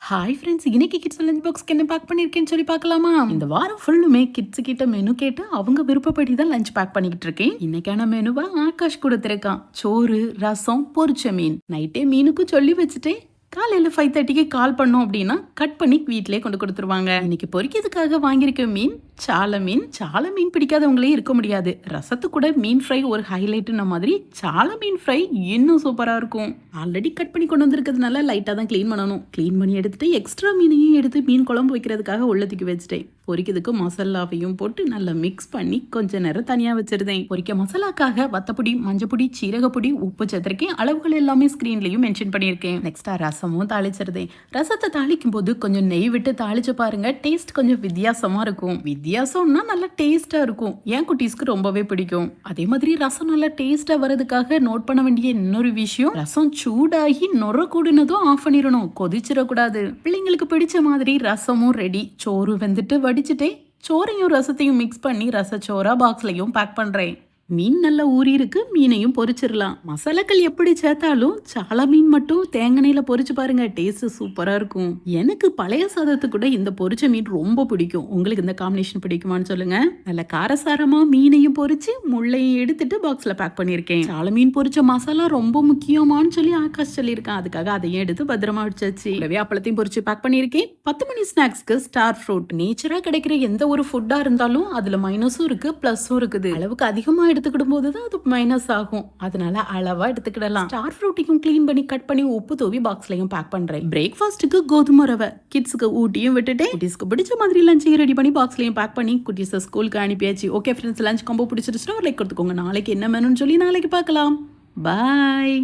Hi friends, இன்னைக்கு kids lunch பாக்ஸ்க்கு என்ன back பண்ணியிருக்கேன்னு சொல்லி பார்க்கலாமா? இந்த வாரம் ஃபுல்லுமே கிட்ஸ் கிட்ட மெனு கேட்டு அவங்க விருப்பப்படி தான் லஞ்ச் பேக் பண்ணிக்கிட்டு இருக்கேன். இன்னைக்கான மெனுவா ஆகாஷ் கொடுத்துருக்கான். சோறு, ரசம், பொரிச்ச மீன். நைட்டே மீனுக்கும் சொல்லி வச்சுட்டேன். காலையில் 5:30க்கு கால் பண்ணோம் அப்படின்னா கட் பண்ணி வீட்டிலே கொண்டு கொடுத்துருவாங்க. இன்னைக்கு பொரிக்கிறதுக்காக வாங்கியிருக்க மீன் சால மீன். சால மீன் பிடிக்காதவங்களே இருக்க முடியாது. ரசத்து கூட மீன் ஃப்ரை ஒரு ஹைலைட்ன மாதிரி சால மீன் ஃப்ரை இன்னும் சூப்பராக இருக்கும். ஆல்ரெடி கட் பண்ணி கொண்டு வந்திருக்கிறதுனால லைட்டாக தான் க்ளீன் பண்ணணும். க்ளீன் பண்ணி எடுத்துட்டு எக்ஸ்ட்ரா மீனையும் எடுத்து மீன் குழம்பு வைக்கிறதுக்காக உள்ளத்துக்கு வச்சுட்டேன். பொரிக்கிறதுக்கு மசாலாவையும் போட்டு நல்லா மிக்ஸ் பண்ணி கொஞ்ச நேரம் தனியாக வச்சிருந்தேன். பொரிக்க மசாலாக்காக வத்தப்பொடி, மஞ்சப்பொடி, சீரகப்பொடி, உப்பு சேர்த்திருக்கேன். அளவுகள் எல்லாமே ஸ்க்ரீன்லையும் மென்ஷன் பண்ணியிருக்கேன். நெக்ஸ்டா ரசமும் தாளிச்சிருந்தேன். ரசத்தை தாளிக்கும் போது கொஞ்சம் நெய் விட்டு தாளிச்சு பாருங்க. டேஸ்ட் கொஞ்சம் வித்தியாசமா இருக்கும். வித்தியாசம்னா நல்லா டேஸ்டா இருக்கும். என் குட்டீஸ்க்கு ரொம்பவே பிடிக்கும். அதே மாதிரி ரசம் நல்லா டேஸ்டா வர்றதுக்காக நோட் பண்ண வேண்டிய இன்னொரு விஷயம், ரசம் சூடாகி நொற கூடுனதும் ஆஃப் பண்ணிடணும். கொதிச்சிடக்கூடாது. பிள்ளைங்களுக்கு பிடிச்ச மாதிரி ரசமும் ரெடி. சோறு வெந்துட்டு வடிச்சுட்டே சோறையும் ரசத்தையும் மிக்ஸ் பண்ணி ரசச்சோரா பாக்ஸ்லையும் பேக் பண்றேன். மீன் நல்லா ஊறி இருக்கு. மீனையும் பொரிச்சிடலாம். மசாலாக்கள் எப்படி சேர்த்தாலும் சால மீன் மட்டும் தேங்காயில பொரிச்சு பாருங்க, டேஸ்ட் சூப்பரா இருக்கும். எனக்கு பழைய சாதத்து கூட இந்த பொரிச்ச மீன் ரொம்ப பிடிக்கும். உங்களுக்கு இந்த காம்பினேஷன் பிடிக்குமான்னு சொல்லுங்க. நல்ல காரசாரமா மீனையும் பொரிச்சு முள்ளையும் எடுத்துட்டு பாக்ஸ்ல பேக் பண்ணிருக்கேன். சால மீன் பொரிச்ச மசாலா ரொம்ப முக்கியமானு சொல்லி ஆகாஷ் சொல்லியிருக்கேன். அதுக்காக அதையும் எடுத்து பத்திரமா வச்சாச்சு. அப்பளத்தையும் பொரிச்சு பேக் பண்ணிருக்கேன். 10 மணி ஸ்நாக்ஸ்க்கு ஸ்டார் ஃப்ரூட். நேச்சரா கிடைக்கிற எந்த ஒரு ஃபுட்டா இருந்தாலும் அதுல மைனஸும் இருக்கு, பிளஸும் இருக்குது. அளவுக்கு அதிகமா எடுத்துக்கிடும் போது தான் அது மைனஸ் ஆகும். அதனால அளவா எடுத்துக்கிடலாம். ஸ்டார் ஃப்ரூட்டையும் க்ளீன் பண்ணி கட் பண்ணி உப்பு தூவி பாக்ஸ்லயும் பேக் பண்றேன். பிரேக்ஃபாஸ்ட்டுக்கு கோதுமை ரவை. கிட்ஸ்க்கு ஊட்டியும் விட்டுட்டு குட்டீஸ்க்கு பிடிச்ச மாதிரி லஞ்சையும் ரெடி பண்ணி பாக்ஸ்லயும் பேக் பண்ணி குட்டீஸை ஸ்கூலுக்கு அனுப்பியாச்சு. ஓகே ஃப்ரெண்ட்ஸ், லஞ்ச் காம்போ பிடிச்சிருச்சுன்னா ஒரு லைக் கொடுத்துக்கோங்க. நாளைக்கு என்ன மெனுன்னு சொல்லி நாளைக்கு பார்க்கலாம். பாய்.